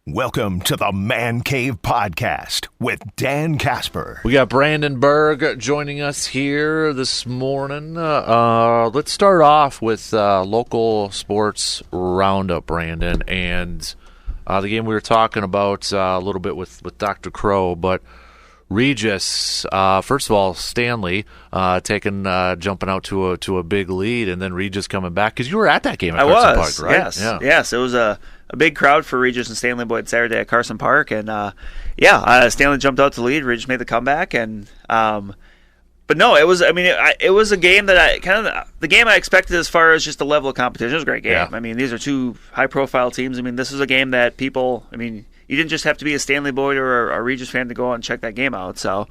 Welcome to the Man Cave Podcast with Dan Casper. We got Brandon Berg joining us here this morning. Let's start off with Local Sports Roundup, Brandon, and the game we were talking about a little bit with Dr. Crow, but Regis, first of all, Stanley jumping out to a big lead, and then Regis coming back, because you were at that game at Carson Park, right? Yes, yeah. Yes, it was a big crowd for Regis and Stanley Boyd Saturday at Carson Park, and Stanley jumped out to lead. Regis made the comeback, and but no, it was. I mean, it was a game that the game I expected as far as just the level of competition. It was a great game. Yeah. I mean, these are two high-profile teams. I mean, this is a game that people. I mean, you didn't just have to be a Stanley Boyd or a Regis fan to go out and check that game out. So,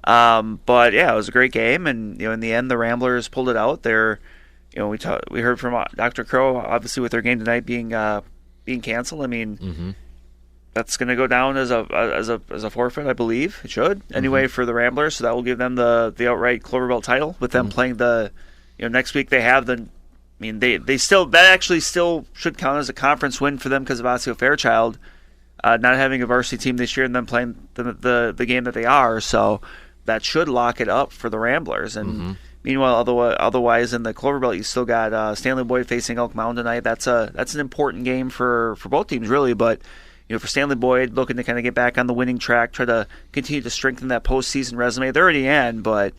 but yeah, it was a great game, and in the end, the Ramblers pulled it out. We heard from Dr. Crow, obviously, with their game tonight being canceled. I mean, that's going to go down as a forfeit, I believe. It should anyway for the Ramblers. So that will give them the outright Clover Belt title. With them playing next week, they have the. I mean, they still should count as a conference win for them because of Osseo Fairchild not having a varsity team this year and then playing the game that they are. So that should lock it up for the Ramblers. And meanwhile, otherwise in the Clover Belt, you still got Stanley Boyd facing Elk Mound tonight. That's an important game for both teams, really. But for Stanley Boyd, looking to kind of get back on the winning track, try to continue to strengthen that postseason resume. They're already in, but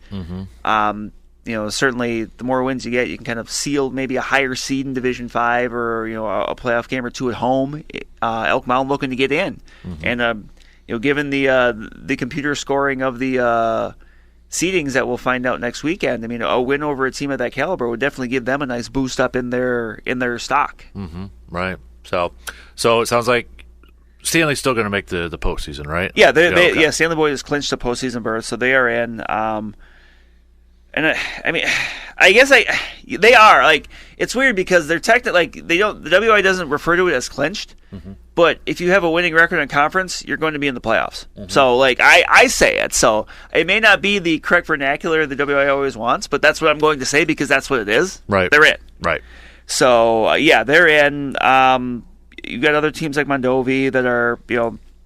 certainly the more wins you get, you can kind of seal maybe a higher seed in Division 5 or a playoff game or two at home. Elk Mound looking to get in, and given the computer scoring of the seedings that we'll find out next weekend, I mean, a win over a team of that caliber would definitely give them a nice boost up in their stock. Right. So it sounds like Stanley's still going to make the postseason, right? Yeah, Stanley Boyd has clinched a postseason berth, so they are in. And I mean, I guess they are, like, it's weird because they're technically, like, the WI doesn't refer to it as clinched, but if you have a winning record in conference, you're going to be in the playoffs. So, like, I say it. So it may not be the correct vernacular the WI always wants, but that's what I'm going to say because that's what it is. Right. They're in. Right. So, they're in. You've got other teams like Mondovi that are,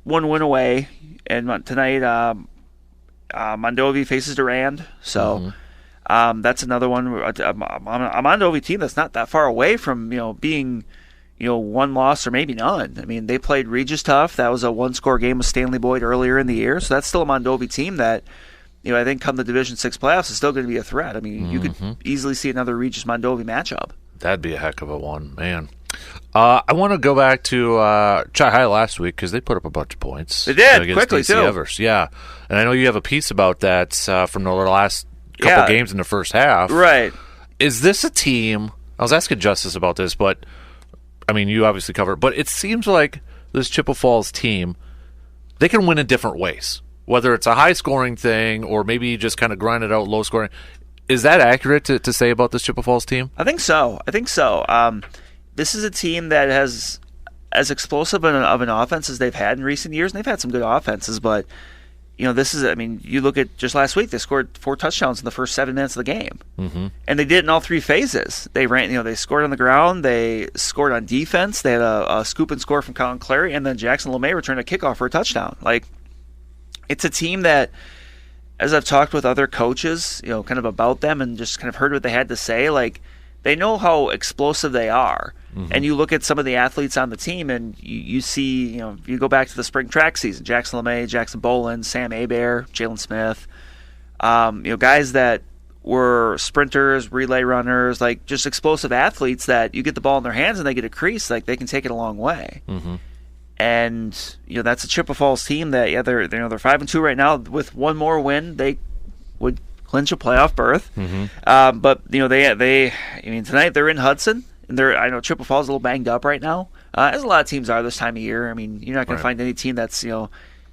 one win away. And tonight, Mondovi faces Durand. So that's another one. A Mondovi team that's not that far away from, being, one loss or maybe none. I mean, they played Regis tough. That was a one-score game with Stanley Boyd earlier in the year. So that's still a Mondovi team that, I think come the Division 6 playoffs is still going to be a threat. I mean, you could easily see another Regis-Mondovi matchup. That'd be a heck of a one, man. I want to go back to Chi High last week because they put up a bunch of points. They did, quickly, DC too. Evers. Yeah, and I know you have a piece about that from the last couple games in the first half. Right. Is this a team – I was asking Justice about this, but, I mean, you obviously cover it, but it seems like this Chippewa Falls team, they can win in different ways, whether it's a high-scoring thing or maybe just kind of grind it out low-scoring. Is that accurate to say about this Chippewa Falls team? I think so. This is a team that has as explosive of an offense as they've had in recent years, and they've had some good offenses, but this is, I mean, you look at just last week, they scored 4 touchdowns in the first 7 minutes of the game. And they did it in all 3 phases. They ran, they scored on the ground, they scored on defense, they had a scoop and score from Colin Clary, and then Jackson LeMay returned a kickoff for a touchdown. Like, it's a team that, as I've talked with other coaches, kind of about them and just kind of heard what they had to say, like, they know how explosive they are. And you look at some of the athletes on the team and you see, you go back to the spring track season, Jackson LeMay, Jackson Boland, Sam Hebert, Jalen Smith, guys that were sprinters, relay runners, like just explosive athletes that you get the ball in their hands and they get a crease, like they can take it a long way. And, that's a Chippewa Falls team that, they're 5-2 right now. With one more win, they would clinch a playoff berth. But, tonight they're in Hudson. And I know Chippewa Falls is a little banged up right now, as a lot of teams are this time of year. I mean, you're not going to find any team that's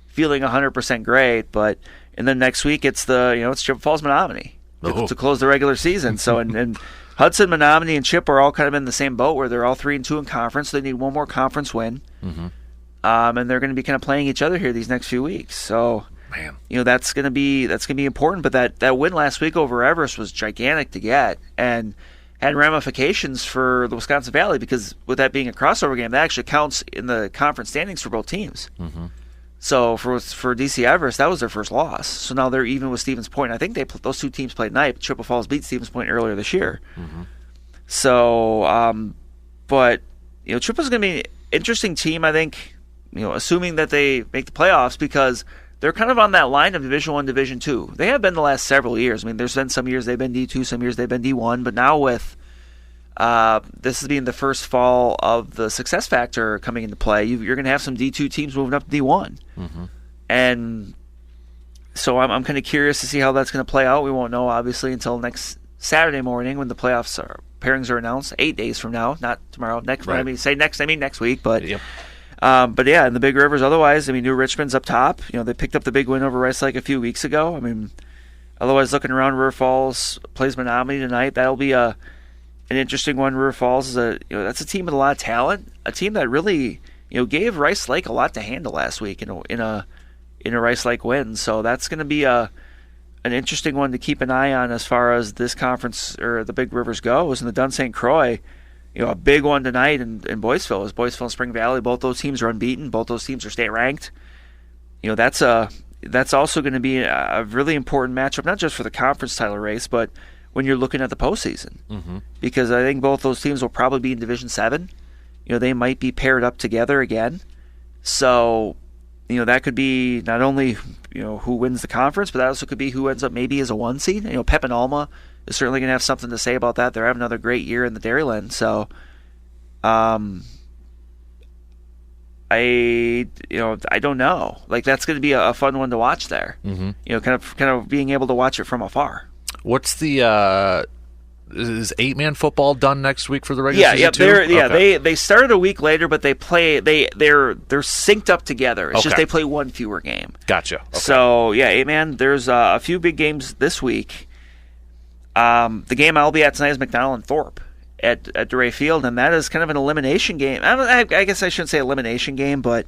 feeling 100% great. But and then next week it's it's Chippewa Falls Menominee to close the regular season. So and Hudson, Menominee, and Chip are all kind of in the same boat where they're all 3-2 in conference. So they need one more conference win, and they're going to be kind of playing each other here these next few weeks. So. Man. That's gonna be important. But that win last week over Everest was gigantic to get, and had ramifications for the Wisconsin Valley, because with that being a crossover game, that actually counts in the conference standings for both teams. Mm-hmm. So for DC Everest, that was their first loss. So now they're even with Stevens Point. I think those two teams played tonight. But Chippewa Falls beat Stevens Point earlier this year. Mm-hmm. So, but Chippewa's going to be an interesting team, I think. Assuming that they make the playoffs, because they're kind of on that line of Division I, Division II. They have been the last several years. I mean, there's been some years they've been D2, some years they've been D1, but now with this is being the first fall of the success factor coming into play, you're going to have some D2 teams moving up to D1. Mm-hmm. And so I'm kind of curious to see how that's going to play out. We won't know, obviously, until next Saturday morning when the pairings are announced, 8 days from now, not tomorrow. Next week, but... Yep. But yeah, in the Big Rivers, otherwise, I mean, New Richmond's up top. They picked up the big win over Rice Lake a few weeks ago. I mean, otherwise, looking around, River Falls plays Menominee tonight. That'll be an interesting one. River Falls is that's a team with a lot of talent, a team that really gave Rice Lake a lot to handle last week in a Rice Lake win. So that's going to be an interesting one to keep an eye on as far as this conference or the Big Rivers goes. And the Dunn St. Croix. A big one tonight in Boyceville is Boyceville and Spring Valley. Both those teams are unbeaten. Both those teams are state ranked. That's also going to be a really important matchup, not just for the conference title race, but when you're looking at the postseason. Mm-hmm. Because I think both those teams will probably be in Division 7. They might be paired up together again. So, that could be not only who wins the conference, but that also could be who ends up maybe as a 1 seed. Pep and Alma is certainly going to have something to say about that. They're having another great year in the Dairyland. So, I don't know. Like, that's going to be a fun one to watch there. Mm-hmm. Kind of being able to watch it from afar. What's the is 8-man football done next week for the regular season too? Okay. They started a week later, but they're synced up together. It's just they play one fewer game. Gotcha. Okay. So 8-man. There's a few big games this week. The game I'll be at tonight is McDonald and Thorpe at DeRay Field, and that is kind of an elimination game. I guess I shouldn't say elimination game, but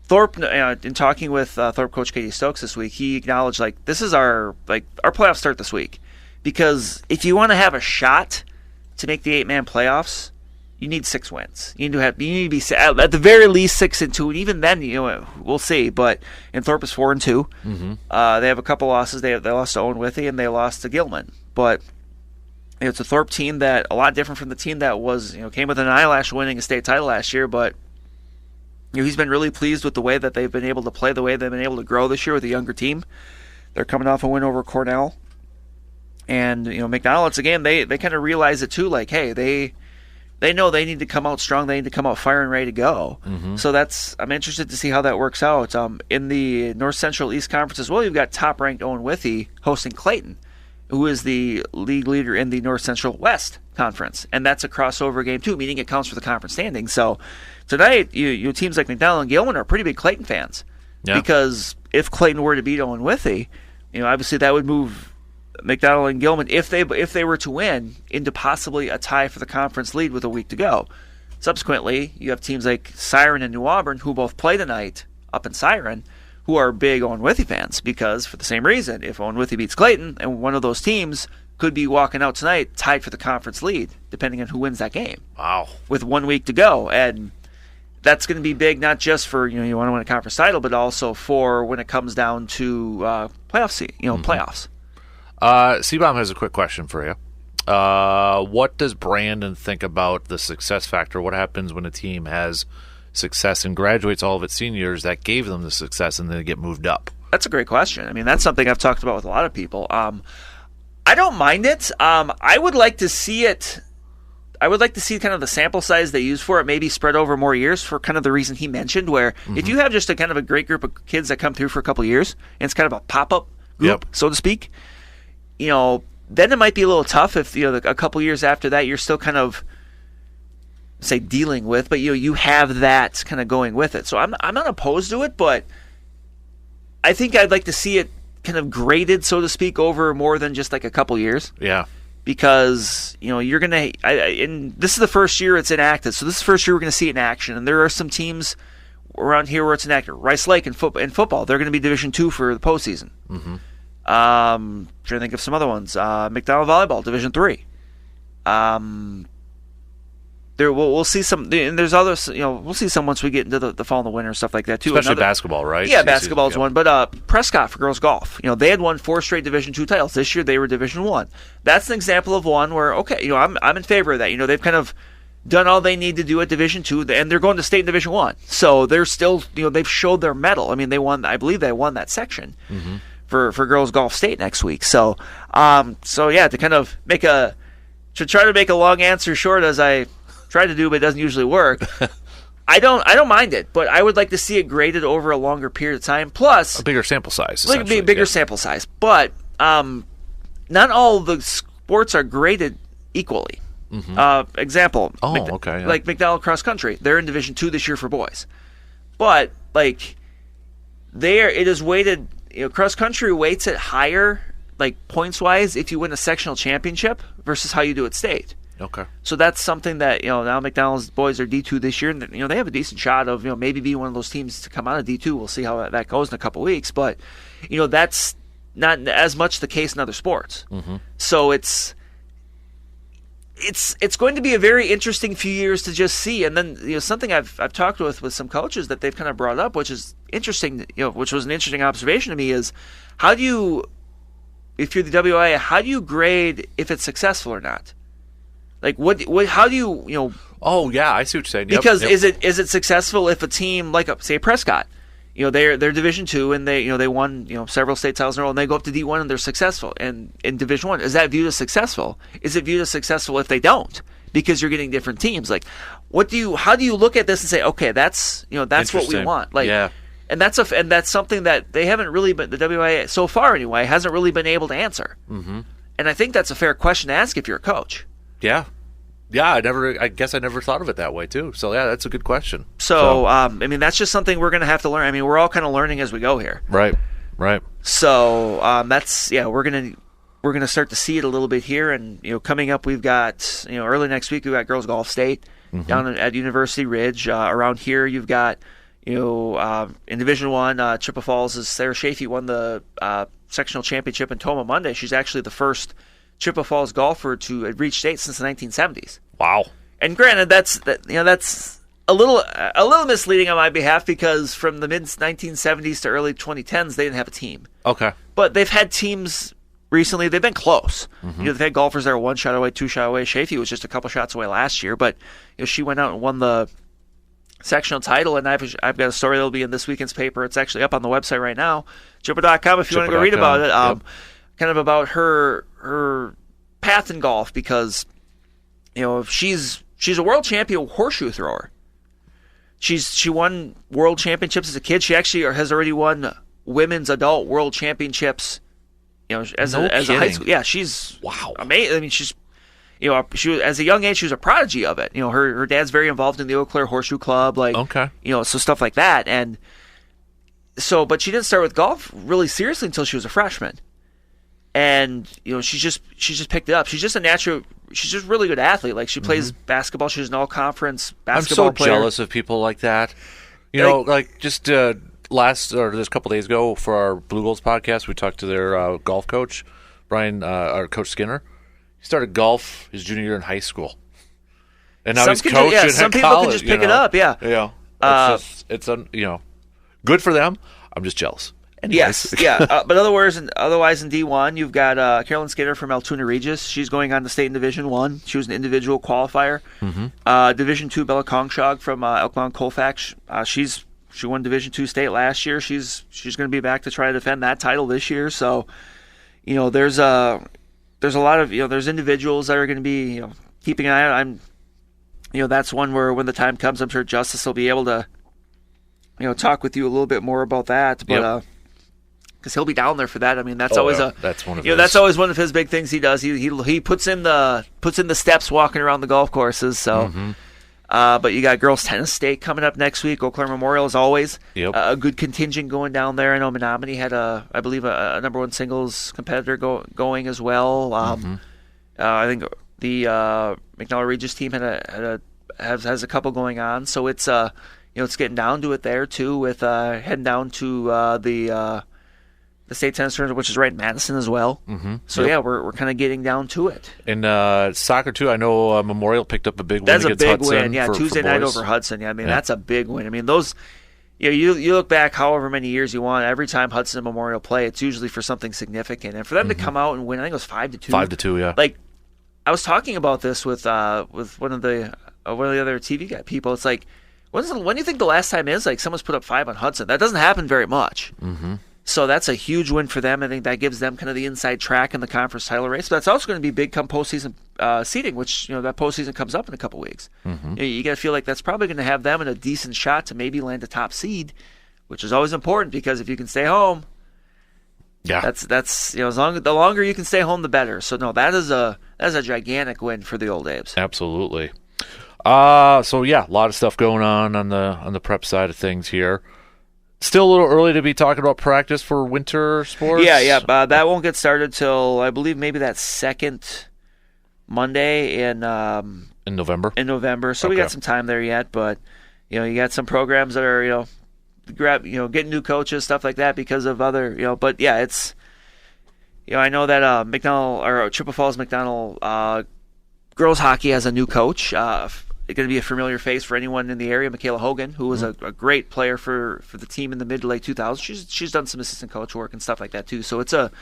Thorpe, in talking with Thorpe coach Katie Stokes this week, he acknowledged this is our playoffs start this week, because if you want to have a shot to make the 8-man playoffs, you need 6 wins. You need to be at the very least 6-2, and even then, we'll see. But Thorpe is 4-2. Mm-hmm. They have a couple losses. They lost to Owen Withy and they lost to Gilman. But it's a Thorpe team that a lot different from the team that was came with an eyelash winning a state title last year. But he's been really pleased with the way that they've been able to play, the way they've been able to grow this year with a younger team. They're coming off a win over Cornell, and McDonald. It's a game they kind of realize it too. Like, hey, they know they need to come out strong. They need to come out firing ready to go. Mm-hmm. So I'm interested to see how that works out. In the North Central East Conference as well, you've got top-ranked Owen Withy hosting Clayton, who is the league leader in the North Central West Conference. And that's a crossover game too, meaning it counts for the conference standings. So tonight, you teams like McDonald and Gilman are pretty big Clayton fans. Yeah. Because if Clayton were to beat Owen Withy, obviously that would move McDonald and Gilman, if they were to win, into possibly a tie for the conference lead with a week to go. Subsequently, you have teams like Siren and New Auburn, who both play tonight up in Siren, who are big Owen Withy fans, because for the same reason, if Owen Withy beats Clayton, and one of those teams could be walking out tonight tied for the conference lead, depending on who wins that game. Wow. With 1 week to go. And that's going to be big, not just for, you want to win a conference title, but also for when it comes down to playoffs. C-Bomb has a quick question for you. What does Brandon think about the success factor? What happens when a team has success and graduates all of its seniors that gave them the success and then they get moved up? That's a great question. I mean, that's something I've talked about with a lot of people. I don't mind it. I would like to see it. I would like to see kind of the sample size they use for it maybe spread over more years, for kind of the reason he mentioned, where if you have just a kind of a great group of kids that come through for a couple of years, and it's kind of a pop-up group, so to speak, then it might be a little tough if a couple years after that you're still kind of dealing with, but you have that kind of going with it. So I'm not opposed to it, but I think I'd like to see it kind of graded, so to speak, over more than just like a couple years. Yeah. Because you're gonna, and this is the first year it's enacted, so this is the first year we're gonna see it in action. And there are some teams around here where it's enacted. Rice Lake in football, they're gonna be Division II for the postseason. Mm-hmm. Trying to think of some other ones. McDonald volleyball, Division III. We'll see some, and there's others. We'll see some once we get into the fall and the winter and stuff like that too. Especially basketball, right? Yeah, basketball's one. But Prescott for girls golf, they had won 4 straight Division II titles. This year they were Division I. That's an example of one where I'm in favor of that. They've kind of done all they need to do at Division II, and they're going to state in Division I. So they're still, they've showed their mettle. I mean, they won. I believe they won that section for girls golf state next week. So to kind of try to make a long answer short, as I try to do, but it doesn't usually work. I don't mind it, but I would like to see it graded over a longer period of time. Plus, a bigger sample size. Like a bigger sample size, but not all the sports are graded equally. Example. Like McDowell cross country, they're in Division II this year for boys, but it is weighted. Cross country weights it higher, like points wise, if you win a sectional championship versus how you do at state. Okay. So that's something that now McDonald's boys are D2 this year, and they have a decent shot of maybe being one of those teams to come out of D2. We'll see how that goes in a couple weeks, but that's not as much the case in other sports. So it's going to be a very interesting few years to just see. And then something I've talked with some coaches that they've kind of brought up, which is interesting. Which was an interesting observation to me, is how do you, if you're the WIA, how do you grade if it's successful or not? Like what? How do you? Oh yeah, I see what you're saying. Because is it successful if a team like say Prescott, they're Division II and they won several state titles in a row, and they go up to D1 and they're successful, and in Division I, is that viewed as successful? Is it viewed as successful if they don't? Because you're getting different teams. Like how do you look at this and say, okay, that's what we want? Like yeah. And that's something that they haven't really been, the WIA so far anyway, hasn't really been able to answer. And I think that's a fair question to ask if you're a coach. Yeah. I guess I never thought of it that way too. So yeah, that's a good question. So that's just something we're going to have to learn. I mean, we're all kind of learning as we go here. Right. So we're going to start to see it a little bit here. And coming up, we've got early next week we've got girls golf state down at University Ridge. Around here, you've got in Division I, Chippewa Falls' Sarah Shafee won the sectional championship in Toma Monday. She's actually the first Chippewa Falls golfer to reach state since the 1970s. Wow! And granted, that's a little misleading on my behalf, because from the mid 1970s to early 2010s, they didn't have a team. Okay, but they've had teams recently. They've been close. They've had golfers that are 1 shot away, 2 shot away. Shafee was just a couple shots away last year, but she went out and won the sectional title. And I've got a story that'll be in this weekend's paper. It's actually up on the website right now, chippewa.com, if you want to go read about it. Kind of about her path in golf, because she's a world champion horseshoe thrower. She won world championships as a kid. She actually has already won women's adult world championships. As a high school. Yeah, she's amazing. I mean, she's she was, as a young age, she was a prodigy of it. Her dad's very involved in the Eau Claire Horseshoe Club, so stuff like that. And so, but she didn't start with golf really seriously until she was a freshman. And she's just picked it up. She's just a really good athlete. Like, she plays basketball. She's an all-conference basketball player. I'm so jealous of people like that. Just this couple days ago for our Blue Goals podcast, we talked to their golf coach, Brian, our coach Skinner. He started golf his junior year in high school, and now he's coaching. Some people college, can just pick it up. Yeah. It's good for them. I'm just jealous. Anyways. Yes, but otherwise in D1, you've got Carolyn Skinner from Altoona Regis. She's going on to state in Division I. She was an individual qualifier. Division II, Bella Kongshog from Elk Mountain Colfax. She won Division II state last year. She's going to be back to try to defend that title this year. So, there's a lot of there's individuals that are going to be keeping an eye on. That's one where when the time comes, I'm sure Justice will be able to talk with you a little bit more about that. But because he'll be down there for that. I mean, that's always that's always one of his big things he does. He puts in the steps walking around the golf courses. So, but you got girls tennis state coming up next week. Eau Claire Memorial as always. A good contingent going down there. I know Menominee had I believe a number one singles competitor going as well. I think the McNally Regis team has a couple going on. So it's it's getting down to it there too, with heading down to the the state tennis tournament, which is right in Madison as well. Mm-hmm. So yeah, we're kind of getting down to it. And soccer too. I know Memorial picked up a big win. That's against a big Hudson win. Yeah, Tuesday night over Hudson. Yeah, I mean that's a big win. I mean those. You look back however many years you want. Every time Hudson and Memorial play, it's usually for something significant. And for them to come out and win, I think it was 5-2. 5-2, yeah. Like I was talking about this with one of the other TV guy people. It's like when do you think the last time is like someone's put up 5 on Hudson? That doesn't happen very much. Mm-hmm. So that's a huge win for them. I think that gives them kind of the inside track in the conference title race. But that's also going to be big come postseason seeding, which that postseason comes up in a couple weeks. Mm-hmm. You got to feel like that's probably going to have them in a decent shot to maybe land a top seed, which is always important because if you can stay home, that's the longer you can stay home, the better. So no, that is a gigantic win for the Old Abes. Absolutely. So yeah, a lot of stuff going on the prep side of things here. Still a little early to be talking about practice for winter sports. Yeah. That won't get started till I believe maybe that second Monday in November. So we got some time there yet, but you got some programs that are getting new coaches, stuff like that because of other But yeah, it's I know that McDonald or Chippewa Falls McDonald girls hockey has a new coach. It's going to be a familiar face for anyone in the area. Michaela Hogan, who was a great player for the team in the mid to late 2000s. She's done some assistant coach work and stuff like that too. So it's a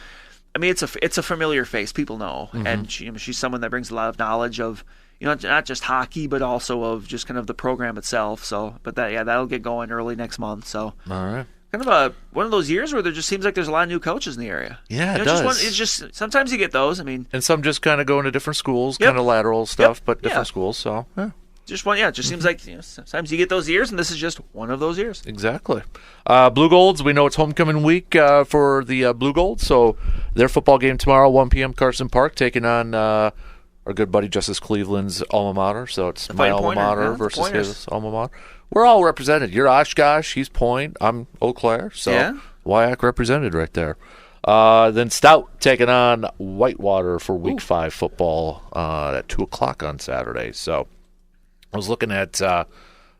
familiar face. People know, and she's someone that brings a lot of knowledge of not just hockey, but also of just kind of the program itself. So, but that'll get going early next month. So, all right. Kind of one of those years where there just seems like there's a lot of new coaches in the area. Yeah, it does. It's just sometimes you get those. I mean, and some just kind of go into different schools, kind of lateral stuff, but different schools. So yeah. It just seems like sometimes you get those years, and this is just one of those years. Exactly. Blue Golds, we know it's homecoming week for the Blue Golds, so their football game tomorrow, 1 p.m. Carson Park, taking on our good buddy Justice Cleveland's alma mater. So it's my alma mater versus his alma mater. We're all represented. You're Oshkosh, he's Point, I'm Eau Claire, so WIAC represented right there. Then Stout taking on Whitewater for Week 5 football at 2 o'clock on Saturday. So I was looking at the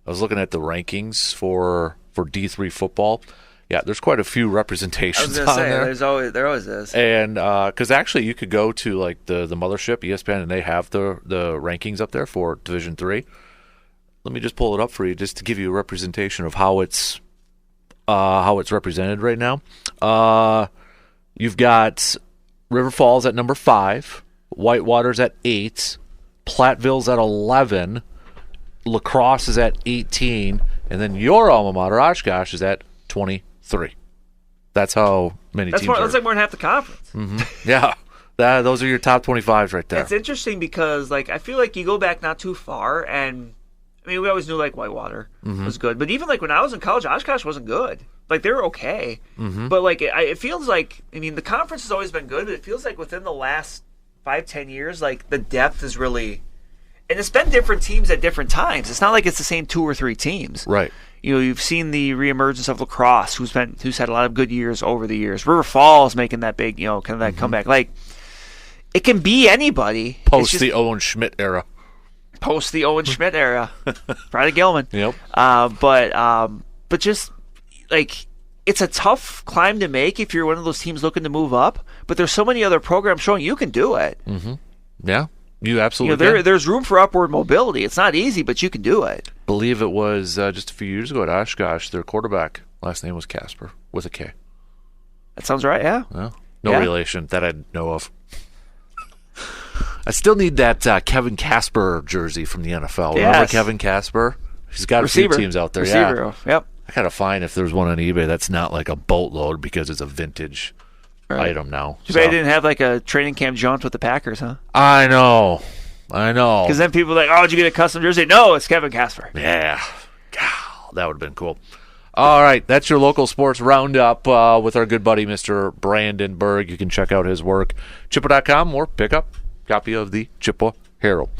rankings for D3 football. Yeah, there's quite a few representations on there. There always is. And because actually you could go to like the mothership ESPN and they have the rankings up there for Division 3. Let me just pull it up for you just to give you a representation of how it's represented right now. You've got River Falls at number 5, Whitewater's at 8, Platteville's at 11. La Crosse is at 18, and then your alma mater, Oshkosh, is at 23. That's how many teams are. That's like more than half the conference. Mm-hmm. Yeah, those are your top 25s right there. It's interesting because I feel like you go back not too far, and I mean we always knew Whitewater was good, but even when I was in college, Oshkosh wasn't good. They were okay, but it feels like the conference has always been good, but it feels like within the last 5-10 years, the depth is really. And it's been different teams at different times. It's not like it's the same 2 or 3 teams. Right. You've seen the reemergence of La Crosse, who's had a lot of good years over the years. River Falls making that big, kind of that comeback. It can be anybody. Post the Owen Schmidt era. Friday Gilman. Yep. But just it's a tough climb to make if you're one of those teams looking to move up. But there's so many other programs showing you can do it. Mm-hmm. Yeah. You absolutely can. There's room for upward mobility. It's not easy, but you can do it. I believe it was just a few years ago at Oshkosh, their quarterback, last name was Casper, with a K. That sounds right, yeah. Well, no relation that I know of. I still need that Kevin Casper jersey from the NFL. Yes. Remember Kevin Casper? He's got a few teams out there. Receiver. Yep. I gotta find if there's one on eBay that's not a boatload because it's a vintage item now. Too bad they didn't have a training camp jaunt with the Packers, huh? I know. Because then people are like, oh, did you get a custom jersey? No, it's Kevin Casper. Yeah. God, that would have been cool. All right, that's your local sports roundup with our good buddy, Mr. Brandon Berg. You can check out his work, Chippewa.com, or pick up a copy of the Chippewa Herald.